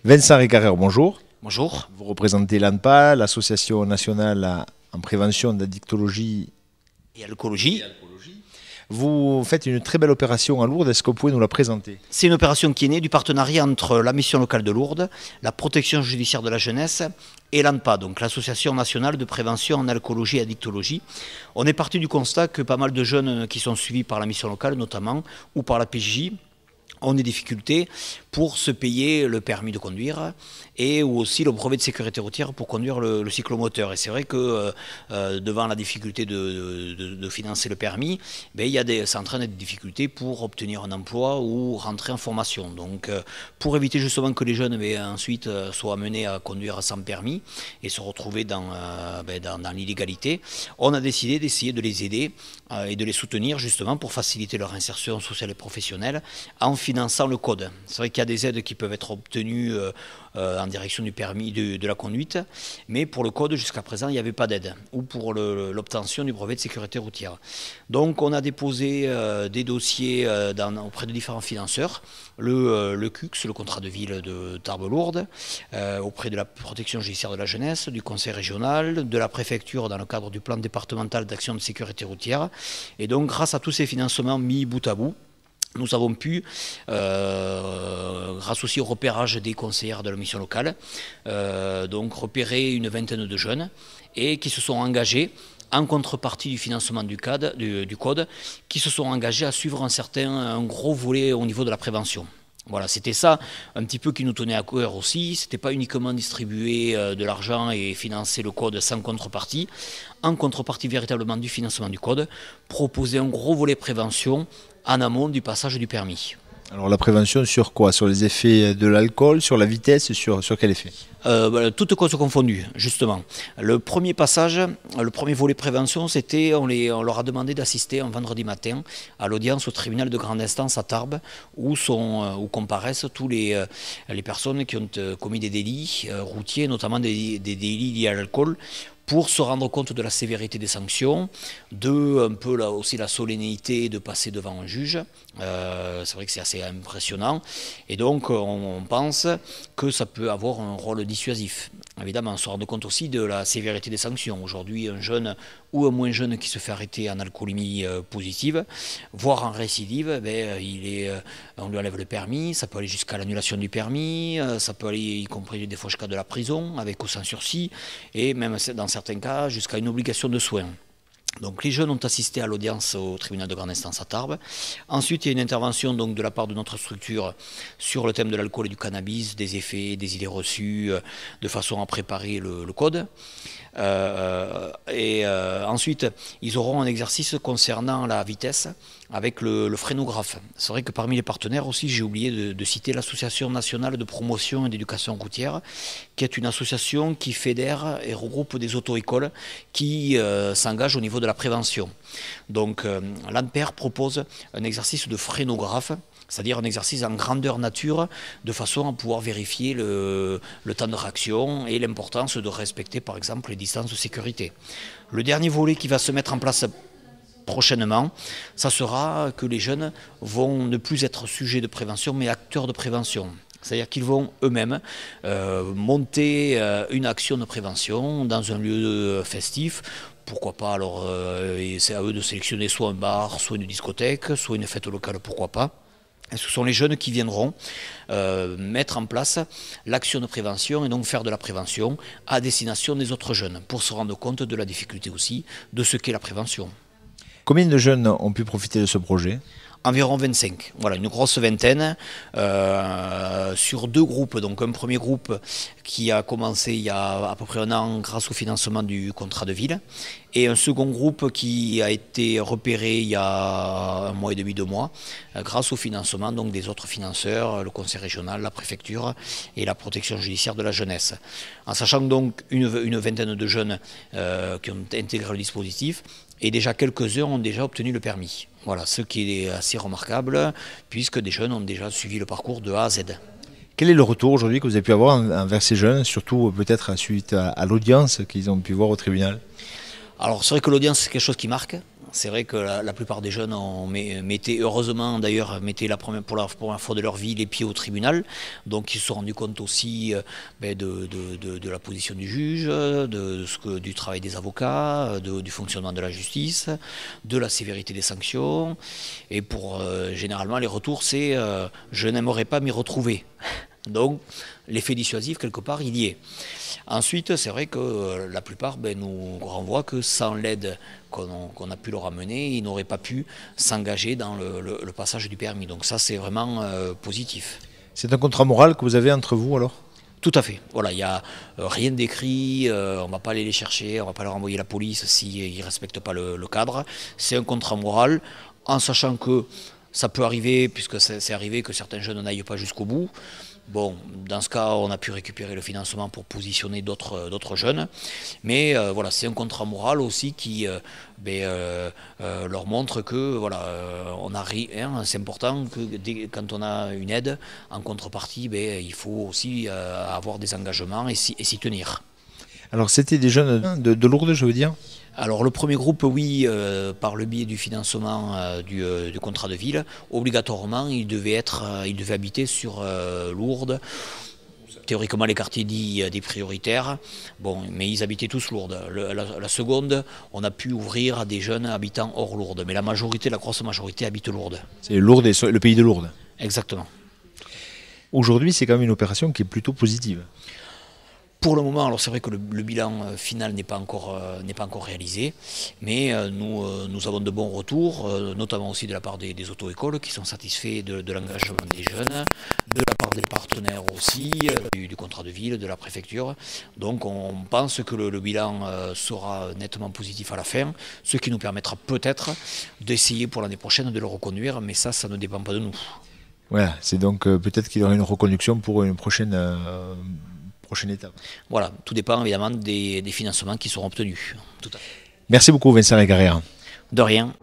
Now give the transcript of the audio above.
Vincent Ricarrer, bonjour. Bonjour. Vous représentez l'ANPA, l'Association nationale en prévention d'addictologie Et alcoolologie. Vous faites une très belle opération à Lourdes, est-ce que vous pouvez nous la présenter? C'est une opération qui est née du partenariat entre la mission locale de Lourdes, la protection judiciaire de la jeunesse et l'ANPA, donc l'Association nationale de prévention en alcoolologie et addictologie. On est parti du constat que pas mal de jeunes qui sont suivis par la mission locale notamment, ou par la PJJ, ont des difficultés pour se payer le permis de conduire et ou aussi le brevet de sécurité routière pour conduire le cyclomoteur. Et c'est vrai que devant la difficulté de financer le permis, ça entraîne des difficultés pour obtenir un emploi ou rentrer en formation. Donc pour éviter justement que les jeunes ensuite soient amenés à conduire sans permis et se retrouver dans l'illégalité, on a décidé d'essayer de les aider et de les soutenir justement pour faciliter leur insertion sociale et professionnelle en finançant le code. C'est vrai qu'il y a des aides qui peuvent être obtenues en direction du permis de la conduite, mais pour le code jusqu'à présent il n'y avait pas d'aide, ou pour l'obtention du brevet de sécurité routière. Donc on a déposé des dossiers auprès de différents financeurs, le CUX, le contrat de ville de Tarbes-Lourdes, auprès de la protection judiciaire de la jeunesse, du conseil régional, de la préfecture dans le cadre du plan départemental d'action de sécurité routière. Et donc grâce à tous ces financements mis bout à bout, nous avons pu, grâce aussi au repérage des conseillères de la mission locale, donc repérer une vingtaine de jeunes et qui se sont engagés en contrepartie du financement du code, qui se sont engagés à suivre un gros volet au niveau de la prévention. Voilà, c'était ça un petit peu qui nous tenait à cœur aussi. C'était pas uniquement distribuer de l'argent et financer le code sans contrepartie. En contrepartie véritablement du financement du code, proposer un gros volet prévention en amont du passage du permis. Alors la prévention sur quoi? Sur les effets de l'alcool, sur la vitesse, sur quel effet? Toutes causes confondues, justement. Le premier passage, le premier volet prévention, c'était on leur a demandé d'assister un vendredi matin à l'audience au tribunal de grande instance à Tarbes, où comparaissent tous les personnes qui ont commis des délits routiers, notamment des délits liés à l'alcool, pour se rendre compte de la sévérité des sanctions, un peu là aussi la solennité de passer devant un juge. C'est vrai que c'est assez impressionnant. Et donc on pense que ça peut avoir un rôle dissuasif. Évidemment, on se rend compte aussi de la sévérité des sanctions. Aujourd'hui, un jeune ou un moins jeune qui se fait arrêter en alcoolémie positive, voire en récidive, on lui enlève le permis, ça peut aller jusqu'à l'annulation du permis, ça peut aller y compris des fois jusqu'à de la prison, avec ou sans sursis, et même dans certains cas jusqu'à une obligation de soins. Donc les jeunes ont assisté à l'audience au tribunal de grande instance à Tarbes. Ensuite, il y a une intervention donc, de la part de notre structure sur le thème de l'alcool et du cannabis, des effets, des idées reçues, de façon à préparer le code. Ensuite, ils auront un exercice concernant la vitesse avec le frénographe. C'est vrai que parmi les partenaires aussi, j'ai oublié de citer l'Association nationale de promotion et d'éducation routière, qui est une association qui fédère et regroupe des auto-écoles qui s'engagent au niveau de la prévention. Donc l'ANPER propose un exercice de frénographe, c'est-à-dire un exercice en grandeur nature, de façon à pouvoir vérifier le temps de réaction et l'importance de respecter par exemple les distances de sécurité. Le dernier volet qui va se mettre en place prochainement, ça sera que les jeunes vont ne plus être sujets de prévention mais acteurs de prévention. C'est-à-dire qu'ils vont eux-mêmes monter une action de prévention dans un lieu festif. Pourquoi pas, alors c'est à eux de sélectionner soit un bar, soit une discothèque, soit une fête locale, pourquoi pas. Et ce sont les jeunes qui viendront mettre en place l'action de prévention et donc faire de la prévention à destination des autres jeunes pour se rendre compte de la difficulté aussi de ce qu'est la prévention. Combien de jeunes ont pu profiter de ce projet? Environ 25, voilà, une grosse vingtaine, sur deux groupes. Donc un premier groupe qui a commencé il y a à peu près un an grâce au financement du contrat de ville, et un second groupe qui a été repéré il y a un mois et demi, 2 mois, grâce au financement donc, des autres financeurs, le conseil régional, la préfecture et la protection judiciaire de la jeunesse. En sachant donc une vingtaine de jeunes qui ont intégré le dispositif, et déjà quelques-uns ont déjà obtenu le permis. Voilà, ce qui est assez remarquable, puisque des jeunes ont déjà suivi le parcours de A à Z. Quel est le retour aujourd'hui que vous avez pu avoir envers ces jeunes, surtout peut-être suite à l'audience qu'ils ont pu voir au tribunal? Alors c'est vrai que l'audience c'est quelque chose qui marque. C'est vrai que la plupart des jeunes mettaient, heureusement d'ailleurs, mettaient pour la première fois de leur vie les pieds au tribunal. Donc ils se sont rendus compte aussi de la position du juge, du travail des avocats, du fonctionnement de la justice, de la sévérité des sanctions. Et généralement les retours c'est je n'aimerais pas m'y retrouver. Donc l'effet dissuasif quelque part il y est. Ensuite c'est vrai que la plupart nous renvoient que sans l'aide qu'on a pu leur amener, ils n'auraient pas pu s'engager dans le passage du permis. Donc ça c'est vraiment positif. C'est un contrat moral que vous avez entre vous alors? Tout à fait. Voilà, il n'y a rien d'écrit, on ne va pas aller les chercher, on ne va pas leur envoyer la police s'ils ne respectent pas le cadre. C'est un contrat moral, en sachant que ça peut arriver, puisque c'est arrivé que certains jeunes n'aillent pas jusqu'au bout. Bon, dans ce cas, on a pu récupérer le financement pour positionner d'autres jeunes. Mais voilà, c'est un contrat moral aussi qui leur montre que voilà, on a rien. C'est important que quand on a une aide, en contrepartie, il faut aussi avoir des engagements et s'y tenir. Alors c'était des jeunes de Lourdes, je veux dire? Alors le premier groupe, oui, par le biais du financement du contrat de ville, obligatoirement il devait habiter sur Lourdes, théoriquement les quartiers dits des prioritaires, bon, mais ils habitaient tous Lourdes. La seconde, on a pu ouvrir à des jeunes habitant hors Lourdes, mais la grosse majorité habite Lourdes. C'est Lourdes et le pays de Lourdes. Exactement. Aujourd'hui, c'est quand même une opération qui est plutôt positive. Pour le moment, alors c'est vrai que le bilan final n'est pas encore réalisé, mais nous avons de bons retours, notamment aussi de la part des auto-écoles qui sont satisfaits de l'engagement des jeunes, de la part des partenaires aussi, du contrat de ville, de la préfecture. Donc on pense que le bilan sera nettement positif à la fin, ce qui nous permettra peut-être d'essayer pour l'année prochaine de le reconduire, mais ça ne dépend pas de nous. Voilà, c'est donc peut-être qu'il y aura une reconduction pour une prochaine étape. Voilà, tout dépend évidemment des financements qui seront obtenus. Tout à fait. Merci beaucoup Vincent Lagarrière. De rien.